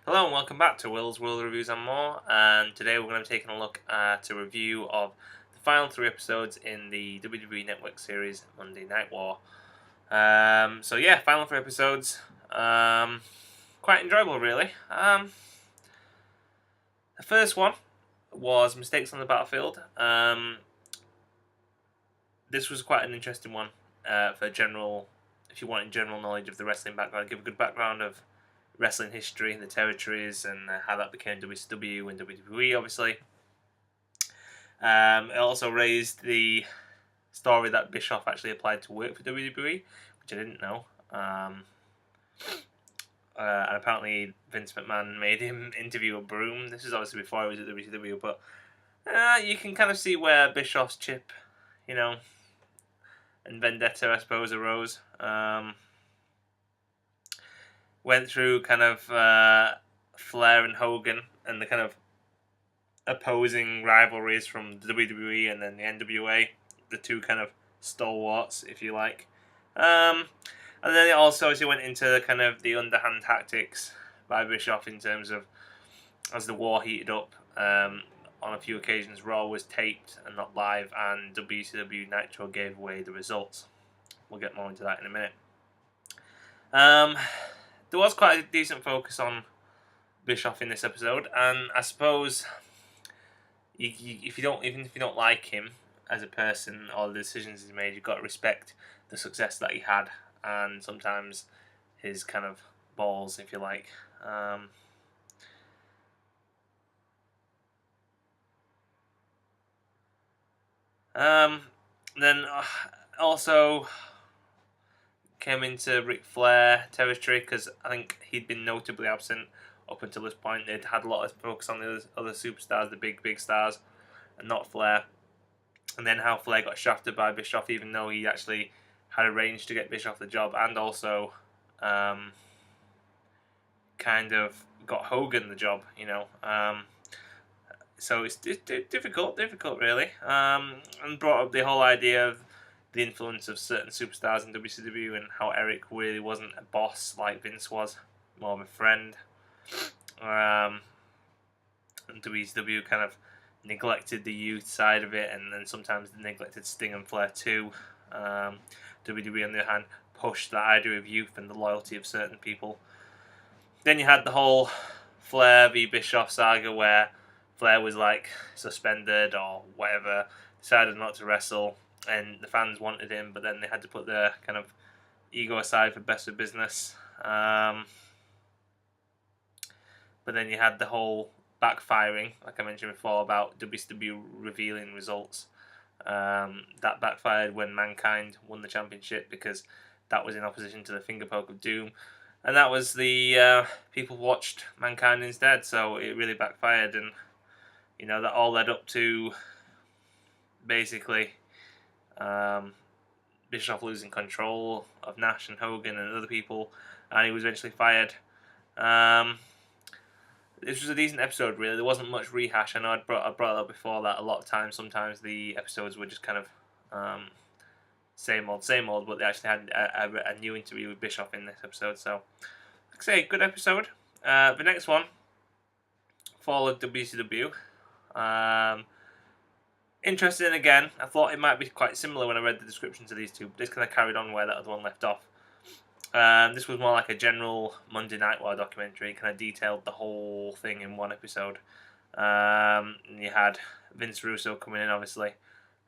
Hello and welcome back to Will's World Reviews and More, and today we're going to be taking a look at a review of the final 3 episodes in the WWE Network series Monday Night War. Final 3 episodes, quite enjoyable really. The first one was Mistakes on the Battlefield. This was quite an interesting one for general, if you want general knowledge of the wrestling background, give a good background of wrestling history, the territories, and how that became WCW and WWE, obviously. It also raised the story that Bischoff actually applied to work for WWE, which I didn't know. And apparently Vince McMahon made him interview a broom. This is obviously before he was at WCW, but you can kind of see where Bischoff's chip, and vendetta, I suppose, arose. Went through kind of Flair and Hogan and the kind of opposing rivalries from the WWE and then the NWA, the two kind of stalwarts, if you like. And then it also as he went into kind of the underhand tactics by Bischoff in terms of as the war heated up. On a few occasions, Raw was taped and not live, and WCW Nitro gave away the results. We'll get more into that in a minute. There was quite a decent focus on Bischoff in this episode, and I suppose if you don't like him as a person or the decisions he's made, you've got to respect the success that he had, and sometimes his kind of balls, if you like. Then also came into Ric Flair territory because I think he'd been notably absent up until this point. They'd had a lot of focus on the other superstars, the big stars, and not Flair. And then how Flair got shafted by Bischoff, even though he actually had arranged to get Bischoff the job, and also kind of got Hogan the job, So it's difficult really. And brought up the whole idea of the influence of certain superstars in WCW and how Eric really wasn't a boss like Vince was, more of a friend. And WCW kind of neglected the youth side of it, and then sometimes they neglected Sting and Flair too. WWE, on the other hand, pushed the idea of youth and the loyalty of certain people. Then you had the whole Flair v Bischoff saga where Flair was like suspended or whatever, decided not to wrestle, and the fans wanted him, but then they had to put their kind of ego aside for best of business. But then you had the whole backfiring, like I mentioned before, about WCW revealing results. That backfired when Mankind won the championship because that was in opposition to the finger poke of Doom. And that was the people watched Mankind instead, so it really backfired, and that all led up to basically Bischoff losing control of Nash and Hogan and other people, and he was eventually fired. This was a decent episode, really. There wasn't much rehash. I know I brought it up before that a lot of times. Sometimes the episodes were just kind of same old, but they actually had a new interview with Bischoff in this episode. So, like I say, good episode. The next one, Fall of WCW. Interesting again. I thought it might be quite similar when I read the descriptions of these two, but this kind of carried on where that other one left off. This was more like a general Monday Night War documentary. It kind of detailed the whole thing in one episode. And you had Vince Russo coming in, obviously,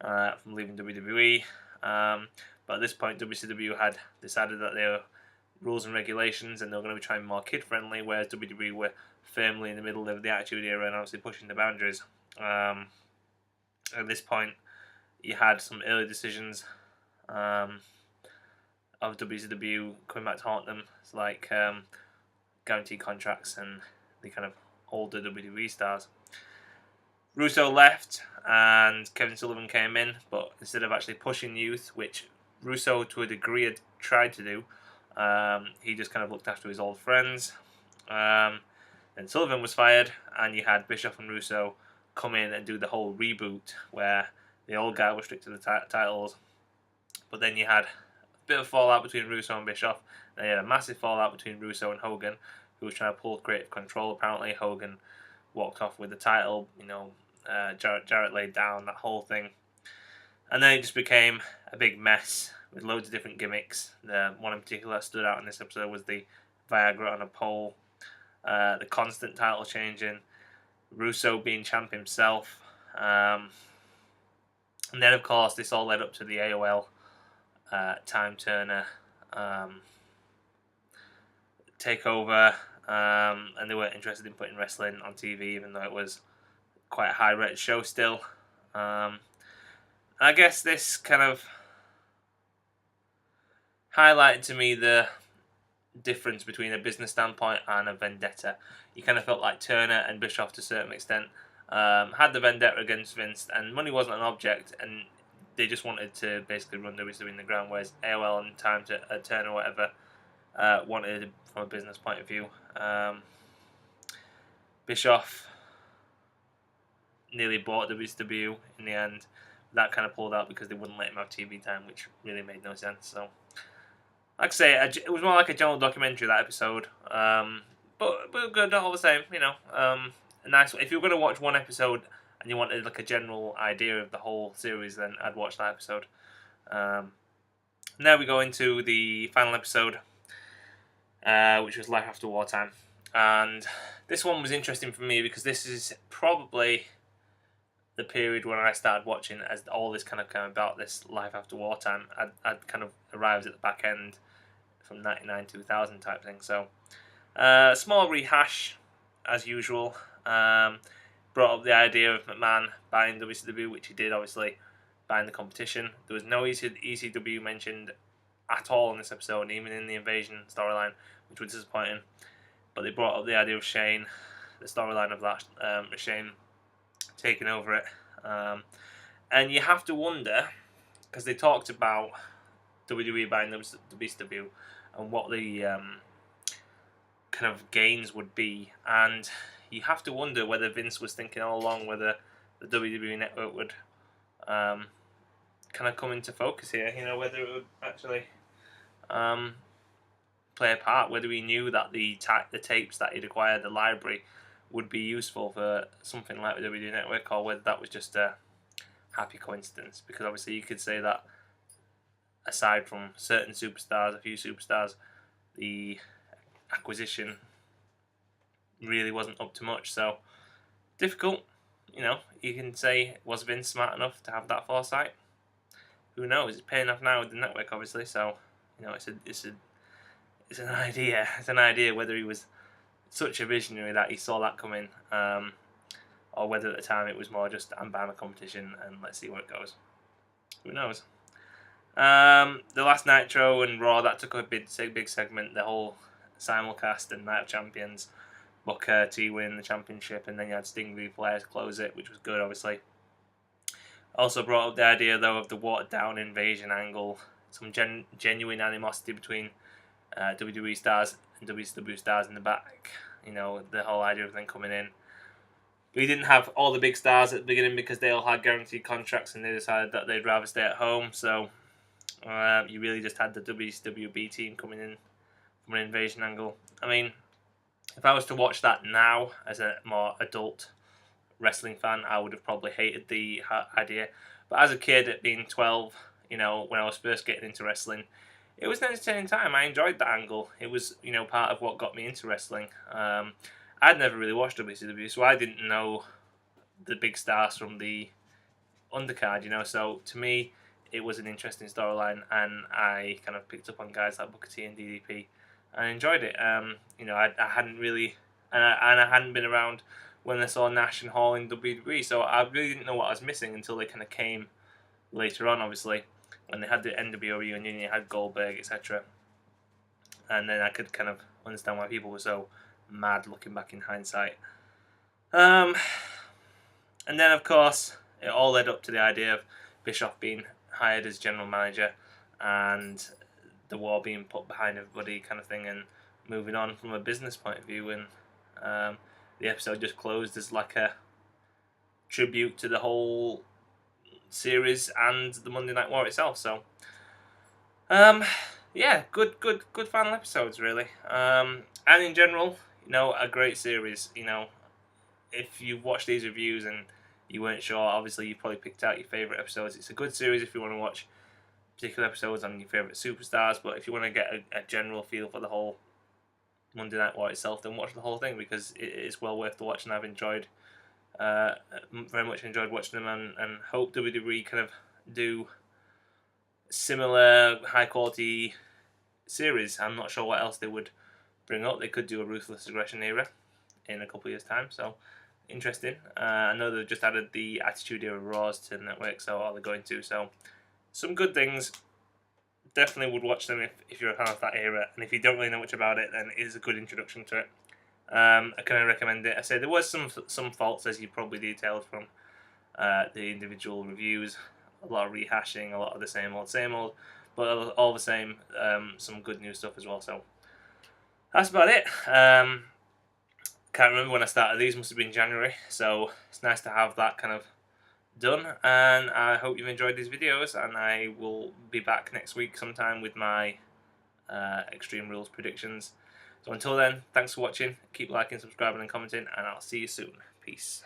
from leaving WWE. But at this point, WCW had decided that there were rules and regulations, and they were going to be trying more kid-friendly, whereas WWE were firmly in the middle of the Attitude Era and obviously pushing the boundaries. At this point, you had some early decisions of WCW coming back to haunt them. It's like guaranteed contracts and the kind of older WWE stars. Russo left and Kevin Sullivan came in, but instead of actually pushing youth, which Russo to a degree had tried to do, he just kind of looked after his old friends. Then Sullivan was fired, and you had Bischoff and Russo come in and do the whole reboot where the old guy was strict to the titles, but then you had a bit of fallout between Russo and Bischoff, and you had a massive fallout between Russo and Hogan, who was trying to pull creative control. Apparently, Hogan walked off with the title. Jarrett laid down that whole thing, and then it just became a big mess with loads of different gimmicks. The one in particular that stood out in this episode was the Viagra on a pole, the constant title changing, Russo being champ himself, and then of course this all led up to the AOL Time Turner takeover, and they weren't interested in putting wrestling on TV, even though it was quite a high-rated show still. I guess this kind of highlighted to me the difference between a business standpoint and a vendetta. You kind of felt like Turner and Bischoff, to a certain extent, had the vendetta against Vince, and money wasn't an object, and they just wanted to basically run WWE in the ground, whereas AOL and Time to Turner or whatever wanted it from a business point of view. Bischoff nearly bought WCW in the end. That kind of pulled out because they wouldn't let him have TV time, which really made no sense. So, like I say, it was more like a general documentary, that episode. But good all the same, nice. If you were going to watch one episode and you wanted like a general idea of the whole series, then I'd watch that episode. Now we go into the final episode, which was Life After Wartime. And this one was interesting for me because this is probably the period when I started watching as all this kind of came about, this Life After Wartime. I'd kind of arrived at the back end from 99, 2000 type thing. So, small rehash, as usual. Brought up the idea of McMahon buying WCW, which he did, obviously, buying the competition. There was no ECW mentioned at all in this episode, even in the Invasion storyline, which was disappointing. But they brought up the idea of Shane, the storyline of that, Shane taking over it. And you have to wonder, because they talked about WWE buying WCW and what the kind of gains would be, and you have to wonder whether Vince was thinking all along whether the WWE network would kind of come into focus here, whether it would actually play a part, whether he knew that the tapes that he'd acquired, the library, would be useful for something like the WWE network, or whether that was just a happy coincidence. Because obviously you could say that aside from certain superstars, a few superstars, the acquisition really wasn't up to much. So difficult, you can say, was Vince smart enough to have that foresight? Who knows? It's paying off now with the network, obviously. So it's an idea. It's an idea whether he was such a visionary that he saw that coming, or whether at the time it was more just, I'm buying a competition and let's see where it goes. Who knows? The last Nitro and Raw, that took a big segment, the whole simulcast and Night of Champions, Booker T win the championship, and then you had Sting v Flair to close it, which was good, obviously. Also brought up the idea, though, of the watered down Invasion angle, some genuine animosity between WWE stars and WCW stars in the back. The whole idea of them coming in. We didn't have all the big stars at the beginning because they all had guaranteed contracts and they decided that they'd rather stay at home. So you really just had the WCW team coming in from an Invasion angle. I mean, if I was to watch that now as a more adult wrestling fan, I would have probably hated the idea. But as a kid, at being 12, when I was first getting into wrestling, it was an entertaining time. I enjoyed that angle. It was, part of what got me into wrestling. I'd never really watched WCW, so I didn't know the big stars from the undercard, So to me, it was an interesting storyline, and I kind of picked up on guys like Booker T and DDP, and I enjoyed it. I hadn't really, and I hadn't been around when I saw Nash and Hall in WWE, so I really didn't know what I was missing until they kind of came later on, obviously, when they had the NWO reunion, you had Goldberg, etc. And then I could kind of understand why people were so mad looking back in hindsight. And then, of course, it all led up to the idea of Bischoff being hired as general manager and the war being put behind everybody kind of thing, and moving on from a business point of view. And the episode just closed as like a tribute to the whole series and the Monday Night War itself. So yeah, good final episodes, really. And in general, a great series. If you've watched these reviews and you weren't sure, obviously you've probably picked out your favourite episodes. It's a good series if you want to watch particular episodes on your favourite superstars, but if you want to get a general feel for the whole Monday Night War itself, then watch the whole thing, because it is well worth the watch, and I've very much enjoyed watching them, and hope WWE kind of do similar high quality series. I'm not sure what else they would bring up. They could do a Ruthless Aggression era in a couple of years' time, so interesting. I know they've just added the Attitude Era Raws to the network, so are they going to? So some good things. Definitely would watch them if you're a fan of that era, and if you don't really know much about it, then it is a good introduction to it. I kind of recommend it. I say there was some faults, as you probably detailed from the individual reviews. A lot of rehashing, a lot of the same old, but all the same, some good new stuff as well. So that's about it. Can't remember when I started these. Must have been January. So it's nice to have that kind of done, and I hope you've enjoyed these videos, and I will be back next week sometime with my Extreme Rules predictions. So until then, thanks for watching, keep liking, subscribing and commenting, and I'll see you soon. Peace.